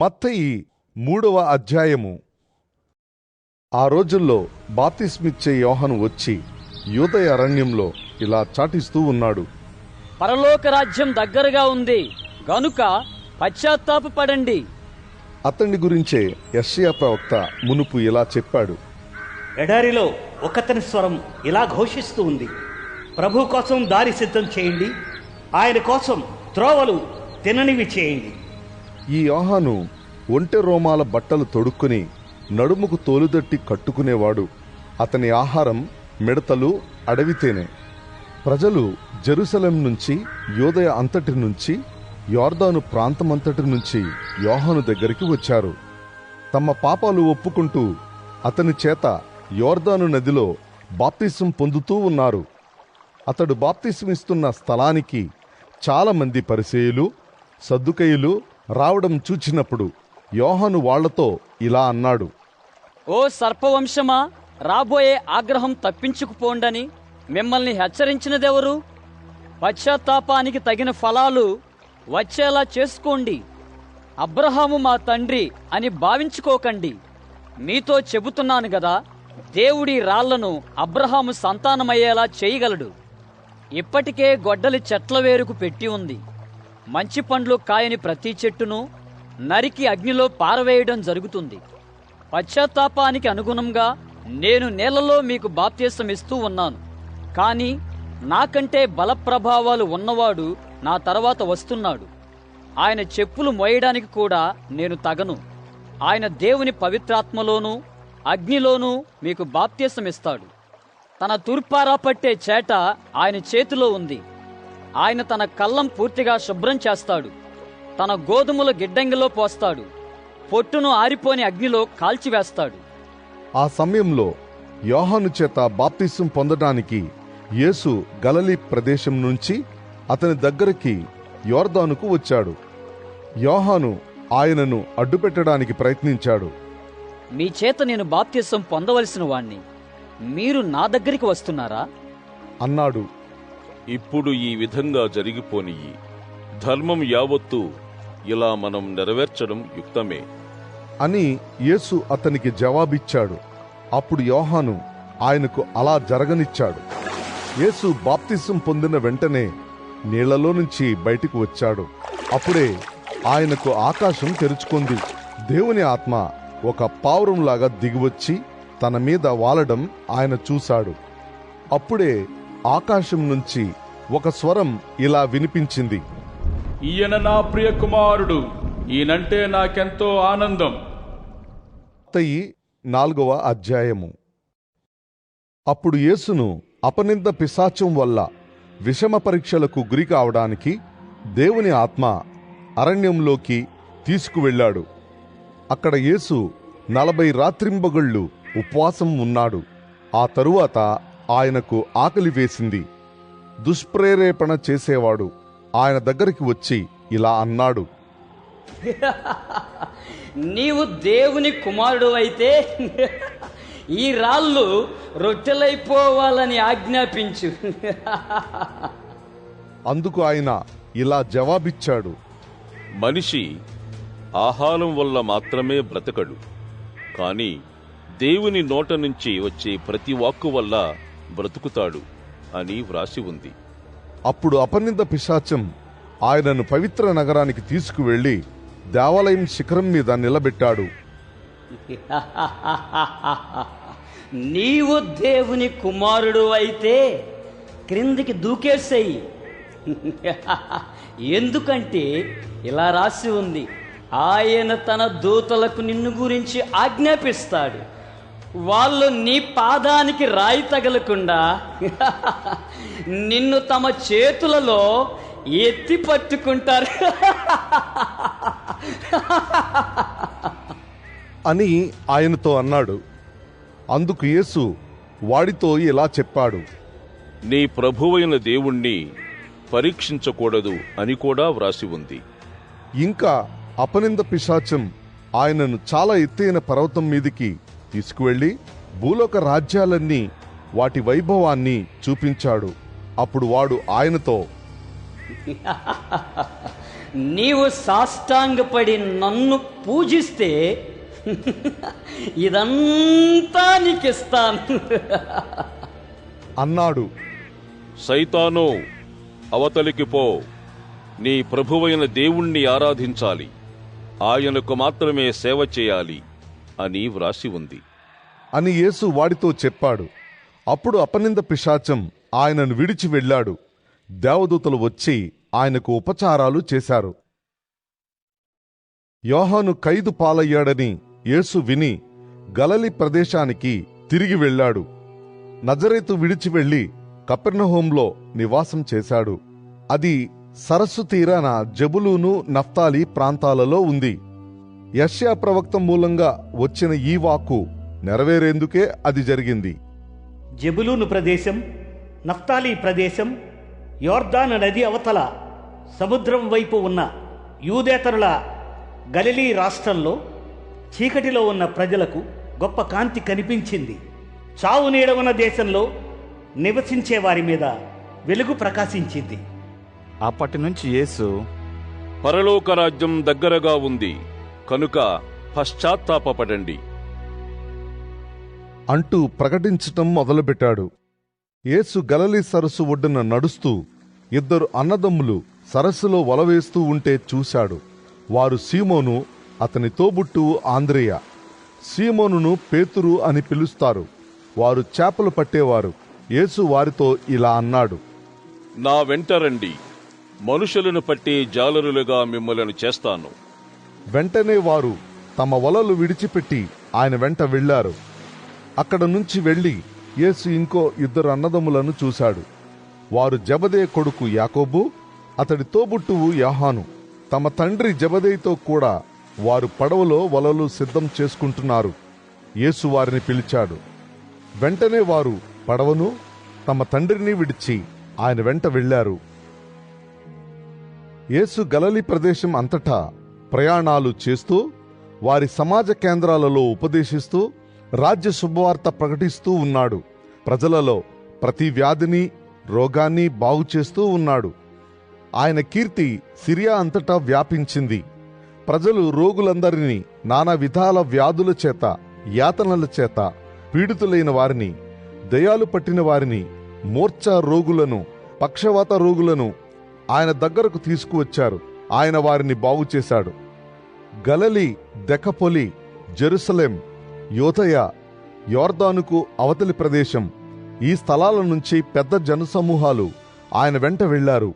మత్తయి 3వ అధ్యాయము. ఆ రోజుల్లో బాప్తిస్మిచ్చే యోహాను వచ్చి యూదయ అరణ్యంలో ఇలా చాటిస్తూ ఉన్నాడు. పరలోక రాజ్యం దగ్గరగా ఉంది గనుక పశ్చాత్తాపపడండి. అతని గురించే యెషయా ప్రవక్త మునుపు ఇలా చెప్పాడు. ఎడారిలో ఒకతని స్వరం ఇలా ఘోషిస్తూ ఉంది, ప్రభు కోసం దారి సిద్ధం చేయండి, ఆయన కోసం త్రోవలు తిననివి చేయండి. ఈ యోహాను ఒంటె రోమాల బట్టలు తొడుక్కుని నడుముకు తోలుదట్టి కట్టుకునేవాడు. అతని ఆహారం మిడతలు, అడవితేనె. ప్రజలు జెరూసలేం నుంచి, యూదయ అంతటి నుంచి, యొర్దాను ప్రాంతమంతటి నుంచి యోహాను దగ్గరికి వచ్చారు. తమ పాపాలు ఒప్పుకుంటూ అతని చేత యొర్దాను నదిలో బాప్తిసం పొందుతూ ఉన్నారు. అతడు బాప్తిసమిస్తున్న స్థలానికి చాలామంది పరిసయ్యులు, సద్దుకయ్యులు రావడం చూచినప్పుడు యోహాను వాళ్లతో ఇలా అన్నాడు. ఓ సర్పవంశమా, రాబోయే ఆగ్రహం తప్పించుకుపోండని మిమ్మల్ని హెచ్చరించినదెవరు? పశ్చాత్తాపానికి తగిన ఫలాలు వచ్చేలా చేసుకోండి. అబ్రహాము మా తండ్రి అని భావించుకోకండి. మీతో చెబుతున్నాను గదా, దేవుడి రాళ్లను అబ్రహాము సంతానమయ్యేలా చేయగలడు. ఇప్పటికే గొడ్డలి చెట్ల వేరుకు పెట్టి ఉంది. మంచి పండ్లు కాయని ప్రతి చెట్టును నరికి అగ్నిలో పారవేయడం జరుగుతుంది. పశ్చాత్తాపానికి అనుగుణంగా నేను నేలలో మీకు బాప్తిసం ఇస్తూ ఉన్నాను. కానీ నాకంటే బలప్రభావాలు ఉన్నవాడు నా తర్వాత వస్తున్నాడు. ఆయన చెప్పులు మోయడానికి కూడా నేను తగను. ఆయన దేవుని పవిత్రాత్మలోనూ అగ్నిలోనూ మీకు బాప్తిసం ఇస్తాడు. తన తూర్పారా పట్టే చేట ఆయన చేతిలో ఉంది. ఆయన తన కళ్ళం పూర్తిగా శుభ్రం చేస్తాడు. తన గోధుమల గిడ్డంగిలో పోస్తాడు. పొట్టును ఆరిపోని అగ్నిలో కాల్చివేస్తాడు. ఆ సమయంలో యోహాను చేత బాప్తిసం పొందడానికి యేసు గలిలీ ప్రదేశం నుంచి అతని దగ్గరికి యొర్దానుకు వచ్చాడు. యోహాను ఆయనను అడ్డుపెట్టడానికి ప్రయత్నించాడు. మీ చేత నేను బాప్తిసం పొందవలసిన వాణ్ణి, మీరు నా దగ్గరికి వస్తున్నారా అన్నాడు. ఇప్పుడు ఈ విధంగా జరిగిపోనియ్యి. ధర్మం యావత్తు ఇలా మనం నెరవేర్చడం యుక్తమే అని యేసు అతనికి జవాబిచ్చాడు. అప్పుడు యోహాను ఆయనకు అలా జరగనిచ్చాడు. యేసు బాప్తిసం పొందిన వెంటనే నీళ్లలో నుంచి బయటికి వచ్చాడు. అప్పుడే ఆయనకు ఆకాశం తెరుచుకుంది. దేవుని ఆత్మ ఒక పావురంలాగా దిగివచ్చి తన మీద వాలడం ఆయన చూశాడు. అప్పుడే ఆకాశం నుంచి ఒక స్వరం ఇలా వినిపించింది. ఈయన నా ప్రియ కుమారుడు, ఈయనంటే నాకెంతో ఆనందం. మత్తయి 4వ అధ్యాయము. అప్పుడు యేసును అపనింద పిశాచం వల్ల విషమ పరీక్షలకు గురి కావడానికి దేవుని ఆత్మ అరణ్యంలోకి తీసుకువెళ్ళాడు. అక్కడ యేసు 40 రాత్రింబగళ్ళు ఉపవాసం ఉన్నాడు. ఆ తరువాత ఆయనకు ఆకలి వేసింది. దుష్ప్రేరేపణ చేసేవాడు ఆయన దగ్గరికి వచ్చి ఇలా అన్నాడు. నీవు దేవుని కుమారుడు అయితే ఈ రాళ్ళు రొట్టెలైపోవాలని ఆజ్ఞాపించు. అందుకు ఆయన ఇలా జవాబిచ్చాడు. మనిషి ఆహారం వల్ల మాత్రమే బ్రతకడు, కాని దేవుని నోట నుంచి వచ్చే ప్రతి వాక్కు వల్ల బ్రతుకుతాడు అని వ్రాసి ఉంది. అప్పుడు అపనింద పిశాచం ఆయనను పవిత్ర నగరానికి తీసుకువెళ్లి దేవాలయం శిఖరం మీద నిలబెట్టాడు. నీవు దేవుని కుమారుడు అయితే క్రిందికి దూకేసేయి. ఎందుకంటే ఇలా రాసి ఉంది, ఆయన తన దూతలకు నిన్ను గురించి ఆజ్ఞాపిస్తాడు, వాళ్ళు నీ పాదానికి రాయి తగలకుండా నిన్ను తమ చేతులలో ఎత్తి పట్టుకుంటారు అని ఆయనతో అన్నాడు. అందుకు యేసు వాడితో ఇలా చెప్పాడు. నీ ప్రభువైన దేవుణ్ణి పరీక్షించకూడదు అని కూడా వ్రాసి ఉంది. ఇంకా అపనింద పిశాచం ఆయనను చాలా ఎత్తైన పర్వతం మీదికి తీసుకువెళ్లి భూలోక రాజ్యాలన్నీ వాటి నీవు సాష్టాంగపడి నన్ను పూజిస్తే ఇదంతా నీకిస్తాను అన్నాడు. సైతాను, అవతలికి పో. నీ ప్రభువైన దేవుణ్ణి ఆరాధించాలి, ఆయనకు మాత్రమే సేవ చేయాలి అని వ్రాసి ఉంది అని యేసు వాడితో చెప్పాడు. అప్పుడు అపనింద పిశాచం ఆయనను విడిచి వెళ్ళాడు. దేవదూతలు వచ్చి ఆయనకు ఉపచారాలు చేశారు. యోహాను ఖైదు పాలయ్యాడని యేసు విని గలిలీ ప్రదేశానికి తిరిగి వెళ్ళాడు. నజరేతు విడిచి వెళ్లి కపెర్నహూములో నివాసం చేశాడు. అది సరస్సు తీరాన జబులూను, నఫ్తాలి ప్రాంతాలలో ఉంది. యెషయా ప్రవక్త మూలంగా వచ్చిన ఈ వాక్కు నెరవేరేందుకే అది జరిగింది. జెబులూను ప్రదేశం, నఫ్తాలి ప్రదేశం, యోర్దాను నది అవతల సముద్రం వైపు ఉన్న యూదేతరుల గలిలీ రాష్ట్రంలో చీకటిలో ఉన్న ప్రజలకు గొప్ప కాంతి కనిపించింది. చావు నీడ ఉన్న దేశంలో నివసించే వారి మీద వెలుగు ప్రకాశించింది. అప్పటి నుంచి యేసు, పరలోక రాజ్యం దగ్గరగా ఉంది కనుక పశ్చాత్తాపపడండి అంటూ ప్రకటించటం మొదలుపెట్టాడు. యేసు గలిలీ సరస్సు ఒడ్డున నడుస్తూ ఇద్దరు అన్నదమ్ములు సరస్సులో వలవేస్తూ ఉంటే చూశాడు. వారు సీమోను, అతని తోబుట్టువు ఆంద్రేయ. సీమోనును పేతురు అని పిలుస్తారు. వారు చేపలు పట్టేవారు. యేసు వారితో ఇలా అన్నాడు, నా వెంట రండి, మనుషులను పట్టే జాలరులుగా మిమ్మలను చేస్తాను. వెంటనే వారు తమ వలలు విడిచిపెట్టి ఆయన వెంట వెళ్లారు. అక్కడ నుంచి వెళ్లి యేసు ఇంకో ఇద్దరు అన్నదమ్ములను చూశాడు. వారు జెబెదయి కొడుకు యాకోబు, అతడి తోబుట్టువు యోహాను. తమ తండ్రి జెబెదయితో కూడా వారు పడవలో వలలు సిద్ధం చేసుకుంటున్నారు. యేసు వారిని పిలిచాడు. వెంటనే వారు పడవను తమ తండ్రిని విడిచి ఆయన వెంట వెళ్లారు. యేసు గలిలీ ప్రదేశం అంతటా ప్రయాణాలు చేస్తూ వారి సమాజ కేంద్రాలలో ఉపదేశిస్తూ రాజ్య శుభవార్త ప్రకటిస్తూ ఉన్నాడు. ప్రజలలో ప్రతి వ్యాధిని, రోగాన్ని బాగు చేస్తూ ఉన్నాడు. ఆయన కీర్తి సిరియా అంతటా వ్యాపించింది. ప్రజలు రోగులందరినీ, నానా విధాల వ్యాధుల చేత, యాతనల చేత పీడితులైన వారిని, దయ్యాలు పట్టిన వారిని, మూర్ఛ రోగులను, పక్షవాత రోగులను ఆయన దగ్గరకు తీసుకువచ్చారు. ఆయన వారిని బాగు చేశాడు. గలిలీ, దెకపొలి, జెరూసలేం, యోదయ, యోర్దానుకు అవతలి ప్రదేశం, ఈ స్థలాల నుంచి పెద్ద జనసమూహాలు ఆయన వెంట వెళ్లారు.